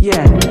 Yeah.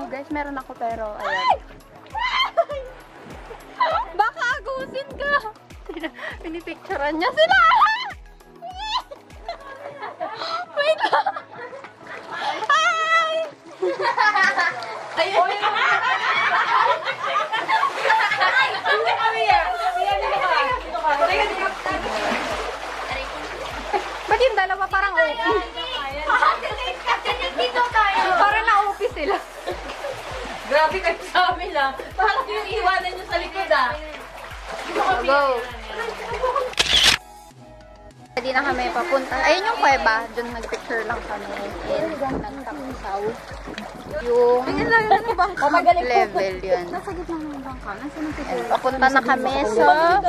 Guys, meron ako pero ayan. Baka agusin ka! Pinipicturean niya sila! Wait lang! Hi! Ayun! Ba't yung dalawa parang OP? Parang na-OP sila. Grabe kayo sa amin ah. Parang yung iwanan nyo sa likod ah. Go! Hindi na kami papunta. Ayun yung kuweba. Doon nag-picture lang kami. And nagtakusaw. Yung level yun. Nasa gitna ng bangka. Nasa ng And papunta na kami sa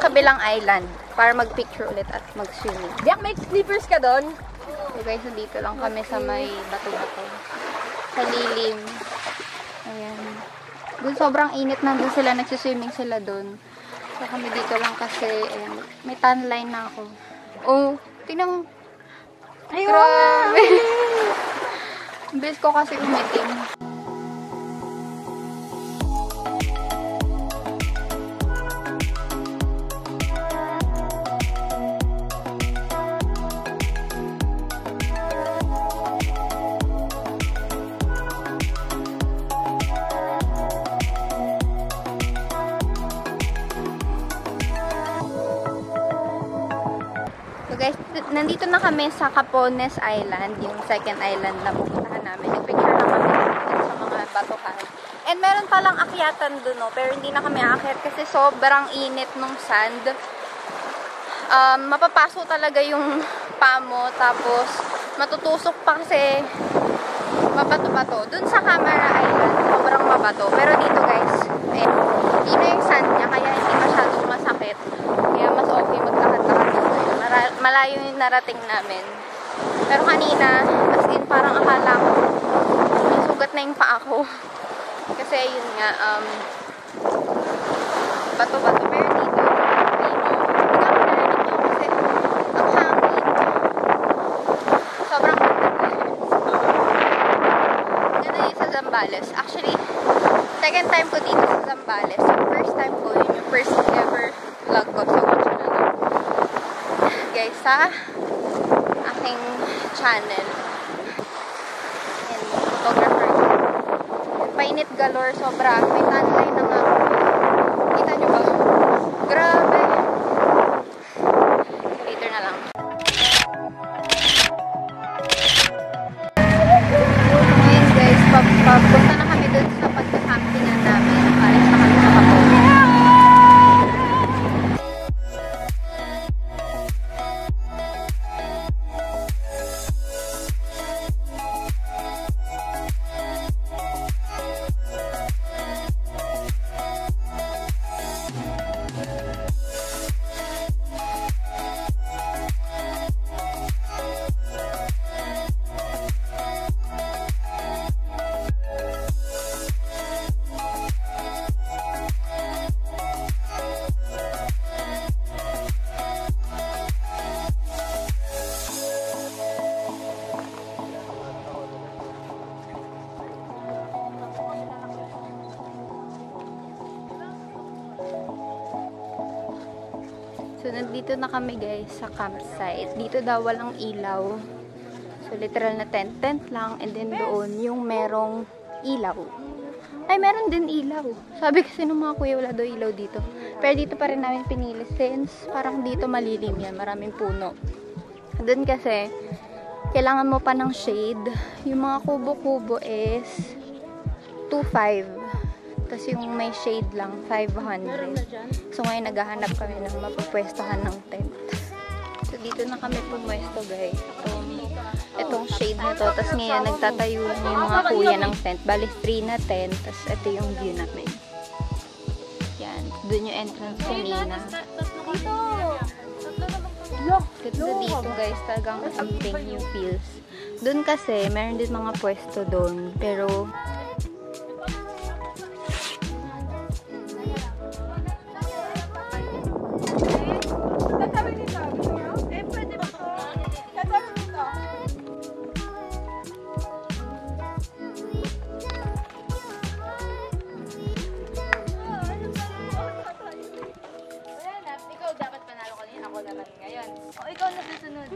kabilang island para mag-picture ulit at mag-swimming. Diyak, may slippers ka doon? So guys, dito lang kami sa may bato-bato. Sa lilim. Ayan. Doon sobrang init, nandun sila, nagsiswimming sila doon. So kami dito lang kasi, ayan, may tan line na ako. Oh, tinang... Grabe! Bilis ko kasi umitim. Guys, nandito na kami sa Capones Island, yung second island na pupuntahan namin. Nag-picture na kami sa mga batuhan. And meron palang akyatan dun, no? Pero hindi na kami aakyat kasi sobrang init nung sand. Mapapaso talaga yung paa mo, tapos matutusok pa kasi mabato-bato. Dun sa Camara Island, sobrang mabato. Pero dito guys, hindi na yung sand niya, kaya hindi masyadong masakit. Kaya mas okay magtakad-takad dito. Malayo yung narating namin. Pero kanina, as in, parang akala ko may sugat na yung paa ko. Kasi yun nga, bato-bato. Pero dito, kasi ang hangin. Sobrang ganda dito sa Zambales. Actually, second time ko dito sa Zambales. So, first time ko yun, yung first ever vlog ko. So, guys, sa aking channel. And photographer. Painit galore, sobra. May tanlay na nga. Kita nyo ba? Grabe! Later na lang. Ngayon guys, papunta na kami dun sa pagka-campingan namin. Alis na kami sa Capones. So, nandito na kami guys sa campsite. Dito daw walang ilaw. So, literal na tent lang. And then doon, yung merong ilaw. Ay, meron din ilaw. Sabi kasi nung mga kuya, wala daw ilaw dito. Pero dito pa rin namin pinili since parang dito malilim yan. Maraming puno. Doon kasi, kailangan mo pa ng shade. Yung mga kubo-kubo is 2.5. Tapos yung may shade lang, 500. So ngayon naghahanap kami ng mapapwestohan ng tent. So dito na kami pumwesto guys. Itong shade na to. Tapos ngayon nagtatayo yung mga kuya ng tent. Bali 3 na tent. Tapos ito yung view namin. Yan. Doon yung entrance kanina. Ganda dito guys. Talagang something yung feels. Doon kasi, meron din mga pwesto doon. Pero ikaw na susunod.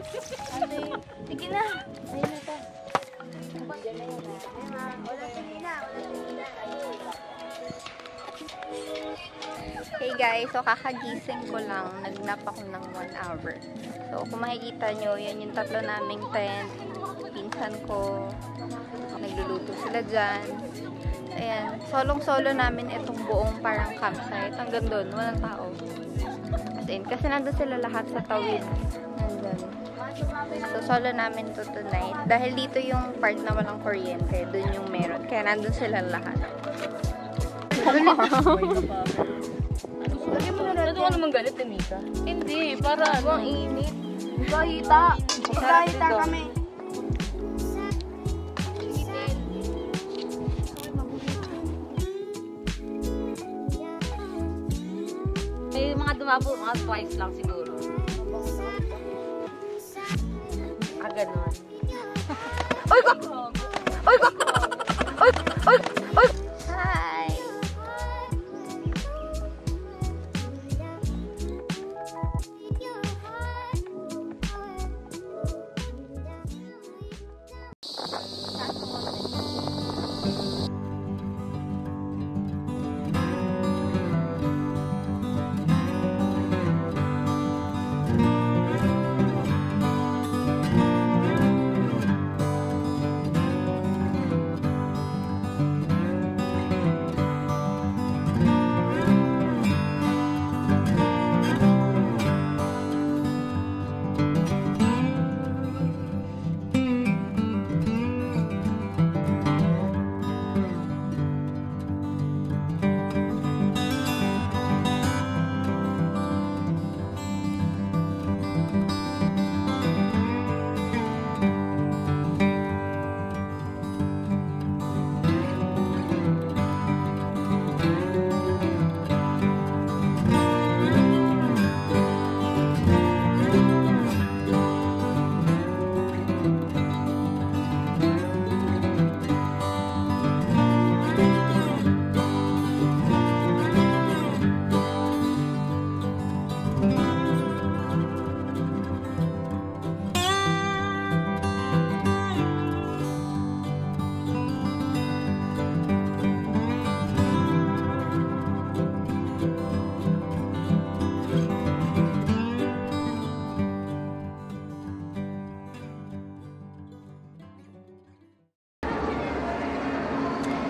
Ate, sige na. Ayun na to. Hey guys, so kakagising ko lang. Nagnap ako ng 1 hour. So kung makikita nyo, yan yung tatlo naming tent. Pinsan ko. Nagluluto sila dyan. ayan, solong-solo namin itong buong parang campsite. Hanggang doon, walang tao. As in, kasi nandun sila lahat sa tawid. Nandun. So, solo namin to tonight. Dahil dito yung part na walang kuryente, dun yung meron. Kaya nandun sila lahat. Ano naman galit ni Mika? Hindi, para ang init. Kahita. Kahita kami. May mga dumabo, mga twice lang siguro. Ganon. Oy, ko! Oy, ko! Oy, oy, oy! Hi!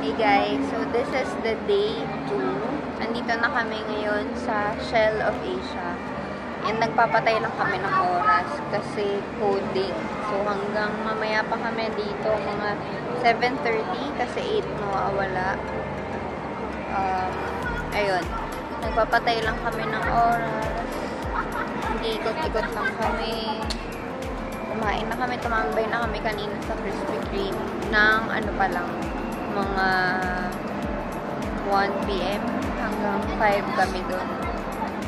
Hey guys, so this is the day 2. Nandito na kami ngayon sa Shell of Asia. And nagpapatay lang kami ng oras kasi coding. So hanggang mamaya pa kami dito, mga 7:30 kasi 8 mawawala. Ayun, nagpapatay lang kami ng oras. Ikot-ikot lang kami. Kumain na kami, tumambay na kami kanina sa Krispy Kreme ng ano pa lang, mga 1 PM hanggang 5 kami doon.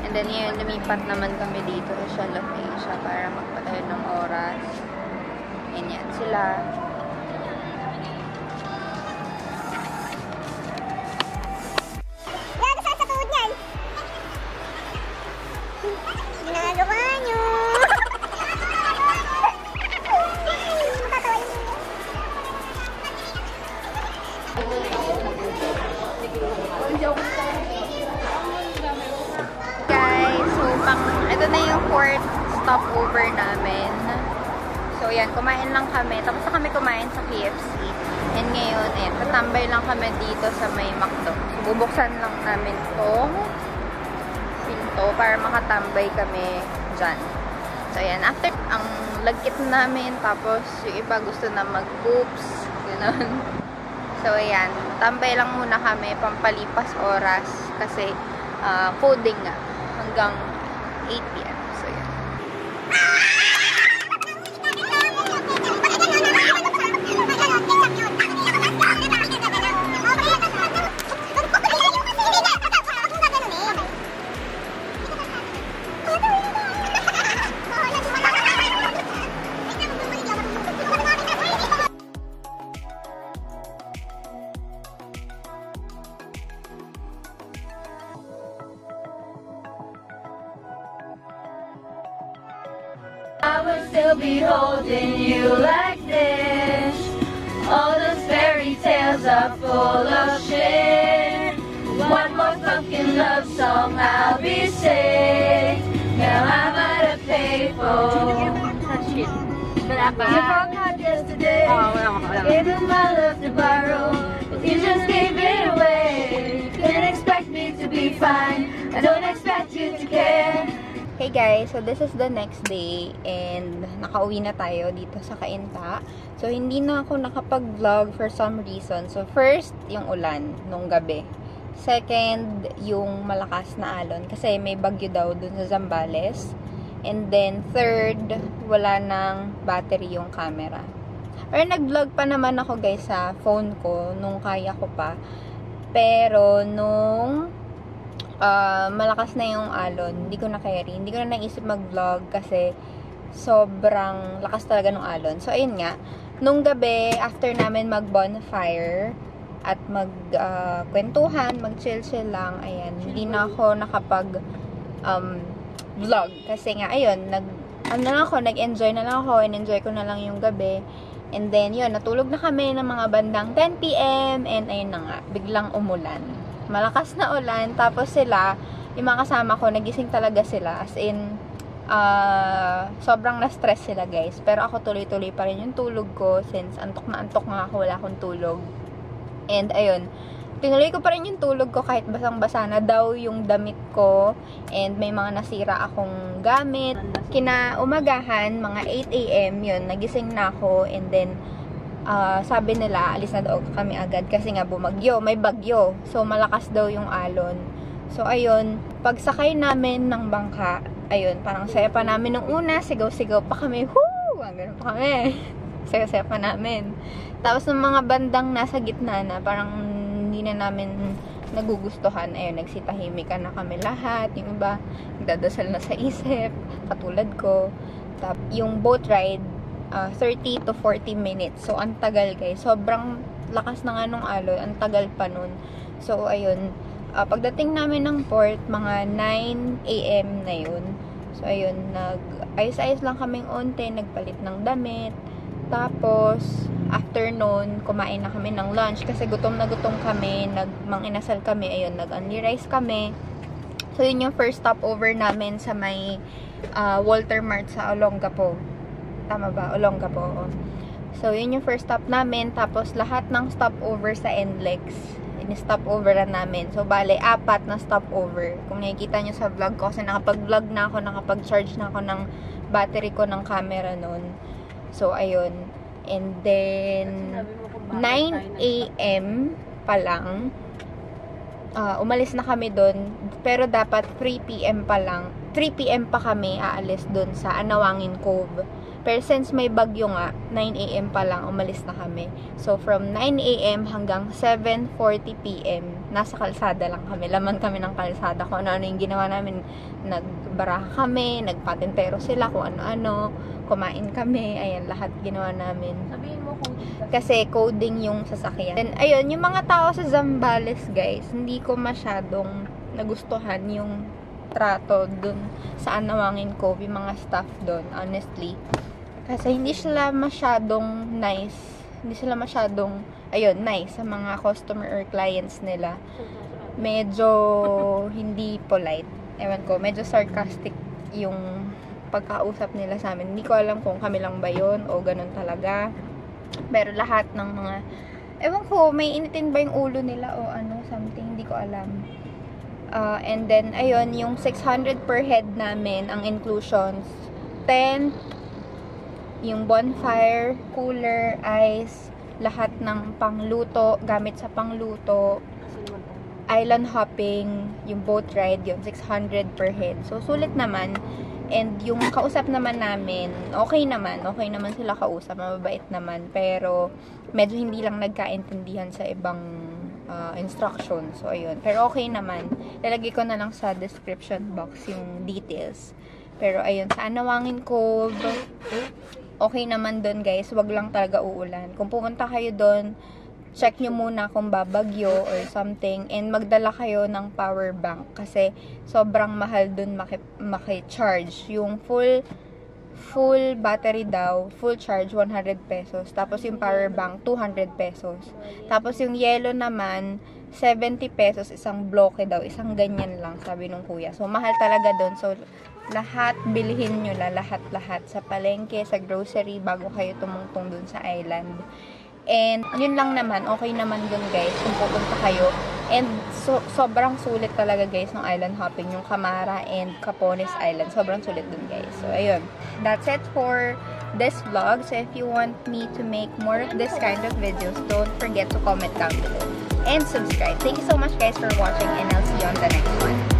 And then yun, lumipat naman kami dito sa Shell of Asia para magpatayo ng oras. And yan sila. Gago sa tuhod niyan. Ginagawa niyo. Guys, so ito na yung 4th stopover namin. So yan, kumain lang kami. Tapos na kami kumain sa KFC. And ngayon, tatambay lang kami dito sa may McDo. So, bubuksan lang namin itong pinto para makatambay kami dyan. So yan, after ang lagkit namin, tapos yung iba gusto na mag-poops, gano'n. So ayan, tambay lang muna kami, pampalipas oras kasi coding nga hanggang 8 PM. So yan. I will still be holding you like this. All those fairy tales are full of shit. One more fucking love song I'll be singing. Now I'm out of pay for. You forgot yesterday. Gave him my love to borrow, but you just gave it away. You can't expect me to be fine. I don't expect you to care. Hey guys, so this is the next day and nakauwi na tayo dito sa Cainta. So hindi na ako nakapag-vlog for some reason. So first, yung ulan nung gabi. Second, yung malakas na alon kasi may bagyo daw dun sa Zambales. And then third, wala nang battery yung camera. Or nag-vlog pa naman ako guys sa phone ko nung kaya ko pa. Pero nung malakas na yung alon, hindi ko na carry. Hindi ko na naisip mag-vlog kasi sobrang lakas talaga ng alon. So, ayun nga. Nung gabi, after namin mag-bonfire at mag-kwentuhan, mag-chill-chill lang, ayan, hindi na ako nakapag-vlog. Kasi nga, ayun, nag-enjoy na lang ako, in-enjoy ko na lang yung gabi. And then, yun, natulog na kami ng mga bandang 10 PM and ayun na nga, biglang umulan. Malakas na ulan, tapos sila, yung mga kasama ko, nagising talaga sila. As in, sobrang na-stress sila guys. Pero ako tuloy-tuloy pa rin yung tulog ko since antok na antok nga ako, wala akong tulog. And ayun, tinuloy ko pa rin yung tulog ko kahit basang-basa na daw yung damit ko. And may mga nasira akong gamit. Kinaumagahan, mga 8 AM, yun, nagising na ako. And then, sabi nila, alis na daw kami agad kasi nga bumagyo, may bagyo. So, malakas daw yung alon. So, ayun, pagsakay namin ng bangka, ayun, parang saya pa namin nung una, sigaw-sigaw pa kami, whoo! Ganun pa kami. Saya-saya pa namin. Tapos, ng mga bandang nasa gitna na, parang hindi na namin nagugustuhan, ayun, nagsitahimikan na kami lahat. Yung iba, nagdadasal na sa isip, katulad ko. Tapos, yung boat ride, 30 to 40 minutes. So, ang tagal guys. Sobrang lakas na nga nung alon. Ang tagal pa nun. So, ayun. Pagdating namin ng port, mga 9 AM na yun. So, ayun. Ayos-ayos lang kaming unti. Nagpalit ng damit. Tapos, after nun, kumain na kami ng lunch. Kasi gutom na gutom kami. Mang-inasal kami. Ayun, nag-only rice kami. So, yun yung first stopover namin sa may Walter Mart sa Olongapo. Tama ba? Olongapo. So, yun yung first stop namin. Tapos, lahat ng stopover sa NLEX, ini-stopover na namin. So, bale, 4 na stopover. Kung nakikita nyo sa vlog ko, kasi nakapag-vlog na ako, nakapag-charge na ako ng battery ko ng camera nun. So, ayun. And then, 9 AM pa lang, umalis na kami dun. Pero, dapat 3 PM pa lang. 3 PM pa kami aalis dun sa Anawangin Cove. Pero since may bagyo nga, 9 AM pa lang, umalis na kami. So, from 9 AM hanggang 7:40 PM, nasa kalsada lang kami. Laman kami ng kalsada. Kung ano-ano yung ginawa namin. Nagbaraha kami, nagpatintero sila, kung ano-ano. Kumain kami. Ayan, lahat ginawa namin. Sabihin mo kung kasi coding yung sasakyan. Then, ayun, yung mga tao sa Zambales, guys, hindi ko masyadong nagustuhan yung trato dun sa Anawangin Cove, yung mga staff dun, honestly. Kasi hindi sila masyadong nice. Hindi sila masyadong, ayun, nice sa mga customer or clients nila. Medyo hindi polite. Ewan ko, medyo sarcastic yung pagkausap nila sa amin. Hindi ko alam kung kami lang ba yun o ganun talaga. Pero lahat ng mga, ewan ko, may initin ba yung ulo nila o ano, something, hindi ko alam. And then, ayun, yung 600 per head namin, ang inclusions, tent, yung bonfire, cooler, ice, lahat ng pangluto, gamit sa pangluto, island hopping, yung boat ride, yung 600 per head. So, sulit naman. And yung kausap naman namin, okay naman sila kausap, mababait naman. Pero, medyo hindi lang nagkaintindihan sa ibang instructions. So, ayun. Pero okay naman. Lalagay ko na lang sa description box yung details. Pero, ayun, sa Anawangin Cove, okay naman doon guys. Wag lang talaga uulan. Kung pumunta kayo doon, check nyo muna kung babagyo or something. And magdala kayo ng power bank. Kasi sobrang mahal doon maki-charge. Yung full battery daw, full charge, 100 pesos. Tapos yung power bank, 200 pesos. Tapos yung yellow naman, 70 pesos, isang bloke daw. Isang ganyan lang, sabi nung kuya. So, mahal talaga doon. So, lahat, bilhin nyo na, lahat. Sa palengke, sa grocery, bago kayo tumungtong doon sa island. And yun lang naman, okay naman dun guys kung pupunta kayo. And sobrang sulit talaga guys ng island hopping, yung Camara and Capones Island. Sobrang sulit dun guys. So ayun, that's it for this vlog. So if you want me to make more of this kind of videos, don't forget to comment down below and subscribe. Thank you so much guys for watching, and I'll see you on the next one.